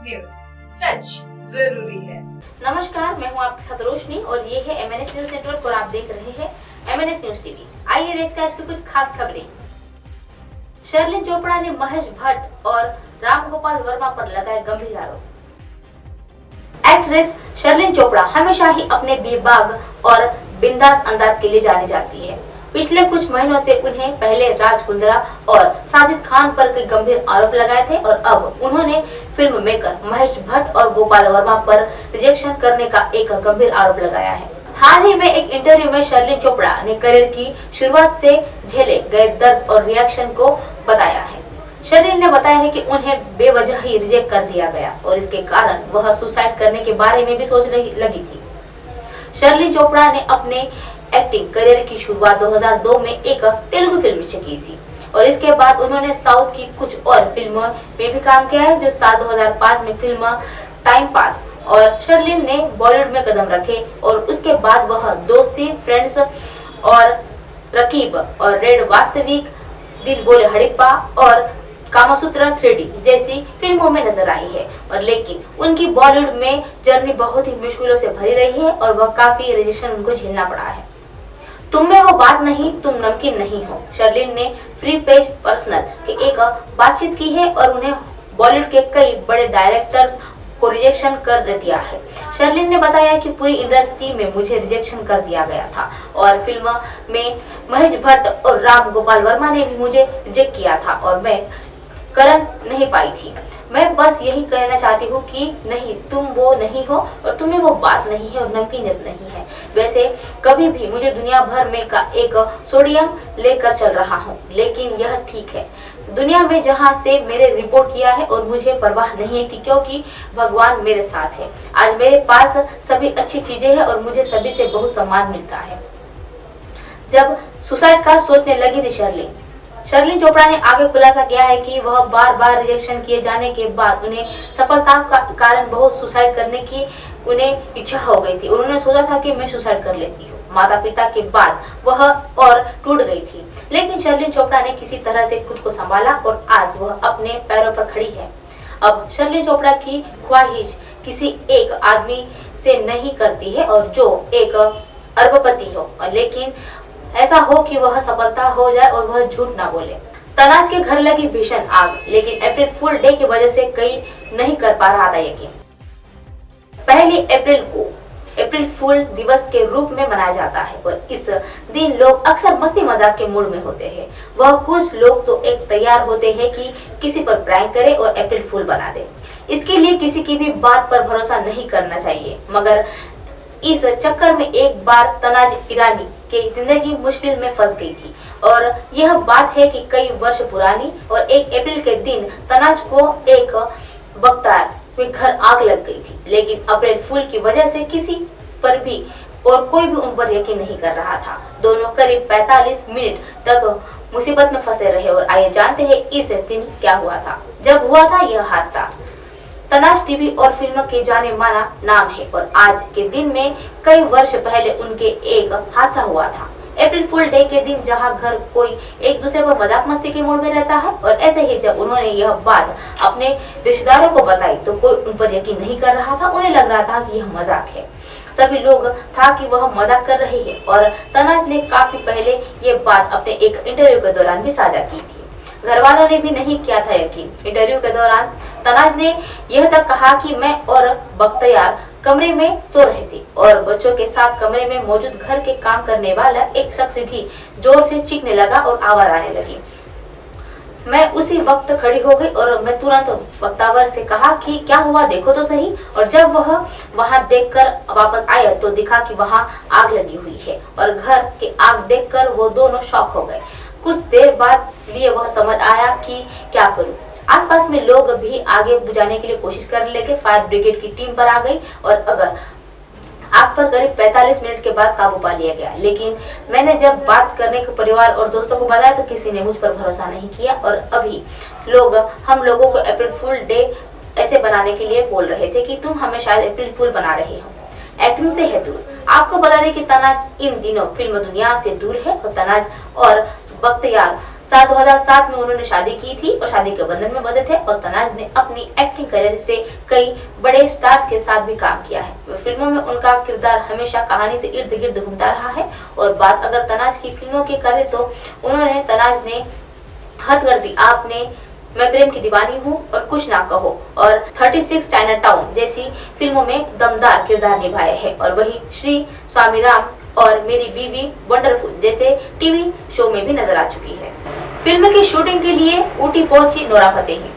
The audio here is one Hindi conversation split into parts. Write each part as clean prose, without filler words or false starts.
न्यूज, सच जरूरी है। नमस्कार, मैं हूं आपके साथ रोशनी और ये है MNS न्यूज नेटवर्क और आप देख रहे हैं MNS न्यूज टीवी। आइए देखते हैं आज की कुछ खास खबरें। शर्लिन चोपड़ा ने महेश भट्ट और रामगोपाल वर्मा पर लगाए गंभीर आरोप। एक्ट्रेस शर्लिन चोपड़ा हमेशा ही अपने बेबाक और बिंदास अंदाज के लिए जानी जाती है। पिछले कुछ महीनों से उन्हें पहले राज कुंद्रा और साजिद खान पर कई गंभीर आरोप लगाए थे और अब उन्होंने फिल्म मेकर महेश भट्ट और गोपाल वर्मा पर रिजेक्शन करने का एक गंभीर आरोप लगाया है। हाल ही में एक इंटरव्यू में शर्लिन चोपड़ा ने करियर की शुरुआत से झेले गए दर्द और रिएक्शन को बताया है। शर्लिन ने बताया है कि उन्हें बेवजह ही रिजेक्ट कर दिया गया और इसके कारण वह सुसाइड करने के बारे में भी सोचने लगी थी। शर्लिन चोपड़ा ने अपने एक्टिंग करियर की शुरुआत 2002 में एक तेलुगु फिल्म से की थी और इसके बाद उन्होंने साउथ की कुछ और फिल्मों में भी काम किया है, जो साल 2005 में फिल्म टाइम पास और शर्लिन ने बॉलीवुड में कदम रखे और उसके बाद वह दोस्ती, फ्रेंड्स और रकीब और रेड वास्तविक, दिल बोले हड़प्पा और कामसूत्र 3D जैसी फिल्मों में नजर आई है और लेकिन उनकी बॉलीवुड में जर्नी बहुत ही मुश्किलों से भरी रही है और वह काफी रिजेक्शन उनको झेलना पड़ा है। तुम में वो बात नहीं, तुम नमकीन नहीं हो। शर्लिन ने फ्री पेज पर्सनल के एक बातचीत की है और उन्हें बॉलीवुड के कई बड़े डायरेक्टर्स को रिजेक्शन कर दिया है। शर्लिन ने बताया कि पूरी इंडस्ट्री में मुझे रिजेक्शन कर दिया गया था और फिल्म में महेश भट्ट और राम गोपाल वर्मा ने भी मुझे रिजेक्ट किया था और मैं कर नहीं पाई थी। मैं बस यही कहना चाहती हूँ कि नहीं, तुम वो नहीं हो और तुम्हें वो बात नहीं है और नमकीनियत नहीं है। वैसे कभी भी मुझे दुनिया भर में का एक सोडियम लेकर चल रहा हूँ, लेकिन यह ठीक है दुनिया में जहाँ से मेरे रिपोर्ट किया है और मुझे परवाह नहीं है कि क्योंकि भगवान मेरे साथ है। आज मेरे पास सभी अच्छी चीजें हैं और मुझे सभी से बहुत सम्मान मिलता है। जब सुसाइड का सोचने लगी थी शर्लिन चोपड़ा ने आगे खुलासा किया है कि वह बार बार रिजेक्शन किए जाने के बाद उन्हें सफलता का कारण बहुत सुसाइड करने की उन्हें इच्छा हो गई थी। उन्होंने सोचा था कि मैं सुसाइड कर लेती हूँ। माता पिता के बाद वह और टूट गई थी, लेकिन शर्लिन चोपड़ा ने किसी तरह से खुद को संभाला और आज वह अपने पैरों पर खड़ी है। अब शर्लिन चोपड़ा की ख्वाहिश किसी एक आदमी से नहीं करती है और जो एक अरबपति हो, लेकिन ऐसा हो कि वह सफलता हो जाए और वह झूठ ना बोले। तनाज के घर लगी भीषण आग, लेकिन अप्रैल फूल डे की वजह से कई नहीं कर पा रहा था यकीन। पहली अप्रैल को अप्रैल फूल दिवस के रूप में मनाया जाता है और इस दिन लोग अक्सर मस्ती मजाक के मूड में होते हैं। वह कुछ लोग तो एक तैयार होते हैं कि किसी पर प्रैंक करे और अप्रैल फूल बना दे। इसके लिए किसी की भी बात पर भरोसा नहीं करना चाहिए, मगर इस चक्कर में एक बार तनाज ईरानी की जिंदगी मुश्किल में फंस गई थी और यह बात है कि कई वर्ष पुरानी और 1 अप्रैल के दिन तनाज को एक बख्तार में घर आग लग गई थी, लेकिन अप्रैल फूल की वजह से किसी पर भी और कोई भी उन पर यकीन नहीं कर रहा था। दोनों करीब 45 मिनट तक मुसीबत में फंसे रहे और आइए जानते हैं इस दिन क्या हुआ था। जब हुआ था यह हादसा। तनाज टीवी और फिल्म के जाने माना नाम है और आज के दिन में कई वर्ष पहले उनके एक हादसा हुआ था। अप्रैल फूल डे के दिन जहां घर कोई एक दूसरे पर मजाक मस्ती के मूड में रहता है और ऐसे ही जब उन्होंने यह बात अपने रिश्तेदारों को बताई तो कोई उन पर यकीन नहीं कर रहा था। उन्हें लग रहा था कि यह मजाक है। सभी लोग था कि वह मजाक कर रही है और तनाज ने काफी पहले ये बात अपने एक इंटरव्यू के दौरान भी साझा की थी। घर वालों ने भी नहीं किया था यकीन। इंटरव्यू के दौरान तनाज ने यह तक कहा कि मैं और बख्तियार कमरे में सो रहे थे और बच्चों के साथ कमरे में मौजूद घर के काम करने वाला एक शख्स भी जोर से चीखने लगा और आवाज आने लगी। मैं उसी वक्त खड़ी हो गई और मैं तुरंत बख्तावर से कहा कि क्या हुआ, देखो तो सही। और जब वह वहां देखकर वापस आया तो दिखा कि वहां आग लगी हुई है और घर की आग देखकर वो दोनों शॉक हो गए। कुछ देर बाद लिए वह समझ आया कि क्या करूं। आसपास में लोग भी आगे बुझाने के लिए कोशिश करने लगे। फायर ब्रिगेड की टीम पर आ गई और अगर आग पर करीब 45 मिनट के बाद काबू पा लिया गया, लेकिन मैंने जब बात करने के परिवार और दोस्तों को बताया तो किसी ने मुझ पर भरोसा नहीं किया और अभी लोग हम लोगों को अप्रैल फूल डे ऐसे बनाने के लिए बोल रहे थे कि तुम हमें शायद अप्रैल फूल बना रहे हो। एक्टिंग से है दूर। आपको बता दें कि तनाज इन दिनों फिल्म दुनिया से दूर है और तनाज और बख्तियार साल 2007 में उन्होंने शादी की थी और शादी के बंधन में बंधे थे और तनाज ने अपनी एक्टिंग करियर से कई बड़े स्टार्स के साथ भी काम किया है। फिल्मों में उनका किरदार हमेशा कहानी से इर्द गिर्द घूमता रहा है। और बात अगर तनाज की फिल्मों की करें तो उन्होंने तनाज ने हद कर दी आपने, मैं प्रेम की दीवानी हूँ और कुछ ना कहो और 36 चाइना टाउन जैसी फिल्मों में दमदार किरदार निभाए हैं। और वही श्री स्वामी राम और मेरी बीवी वंडरफुल जैसे टीवी शो में भी नजर आ चुकी है। फिल्म की शूटिंग के लिए ऊटी पहुंची नोरा फतेही।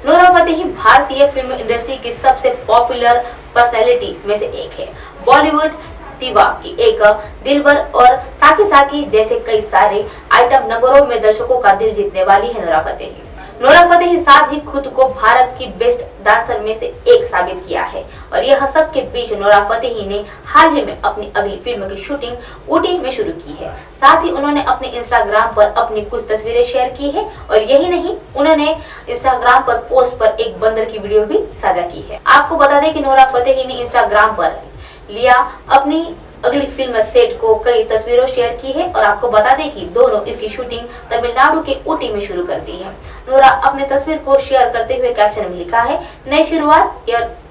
नोरा फतेही भारतीय फिल्म इंडस्ट्री की सबसे पॉपुलर पर्सनैलिटीज में से एक है। बॉलीवुड दिवा की एक दिलबर और साकी साकी जैसे कई सारे आइटम नंबरों में दर्शकों का दिल जीतने वाली है नोरा फतेही। नोरा फतेही साथ ही खुद को भारत की बेस्ट डांसर में से एक साबित किया है। और यह सब के बीच नोरा फतेही ने हाल ही में अपनी अगली फिल्म की शूटिंग ऊटी में शुरू की है। साथ ही उन्होंने अपने इंस्टाग्राम पर अपनी कुछ तस्वीरें शेयर की है और यही नहीं, उन्होंने इंस्टाग्राम पर पोस्ट पर एक बंदर की वीडियो भी साझा की है। आपको बता दें कि नोरा फतेही ने इंस्टाग्राम पर लिया अपनी अगली फिल्म सेट को कई तस्वीरों शेयर की है और आपको बता दें कि दोनों इसकी शूटिंग तमिलनाडु के ऊटी में शुरू कर दी है। नोरा अपने तस्वीर को शेयर करते हुए कैप्शन में लिखा है, नई शुरुआत,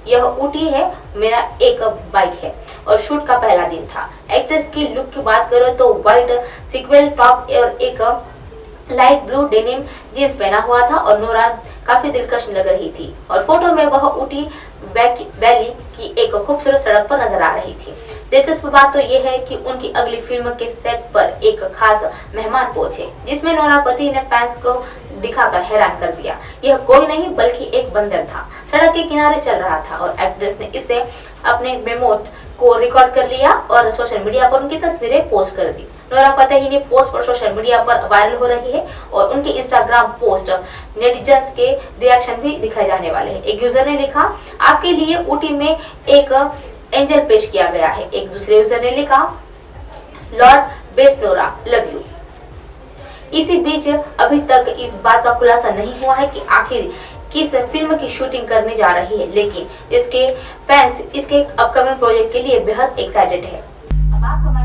यह ऊटी है, मेरा एक बाइक है और शूट का पहला दिन था। एक्ट्रेस की लुक की बात करो तो व्हाइट सीक्वेल टॉप और एक लाइट ब्लू डेनिम जींस पहना हुआ था और नोरा काफी दिलकश लग रही थी और फोटो में वह ऊटी वैली की एक खूबसूरत सड़क पर नजर आ रही थी। दिलचस्प बात तो यह है कि उनकी अगली फिल्म के सेट पर एक खास मेहमान पहुंचे जिसमें नोरा फतेही ने फैंस को दिखाकर हैरान कर दिया। यह कोई नहीं बल्कि एक बंदर था, सड़क के किनारे चल रहा था और एक्ट्रेस ने इसे अपने मेमोट को रिकॉर्ड कर लिया और सोशल मीडिया पर उनकी तस्वीरें पोस्ट कर दी। नोरा फतेही ने पोस्ट पर सोशल मीडिया पर वायरल हो रही है और उनके इंस्टाग्राम पोस्ट नेटिजन्स के रिएक्शन भी दिखाए जाने वाले हैं। एक यूजर ने लिखा, आपके लिए ऊटी में एक एंजल पेश किया गया है। एक दूसरे यूजर ने लिखा, Lord best Nora, love you. इसी बीच अभी तक इस बात का खुलासा नहीं हुआ है कि आखिर किस फिल्म की शूटिंग करने जा रही है, लेकिन इसके फैंस इसके अपकमिंग प्रोजेक्ट के लिए बेहद एक्साइटेड है। अब आपको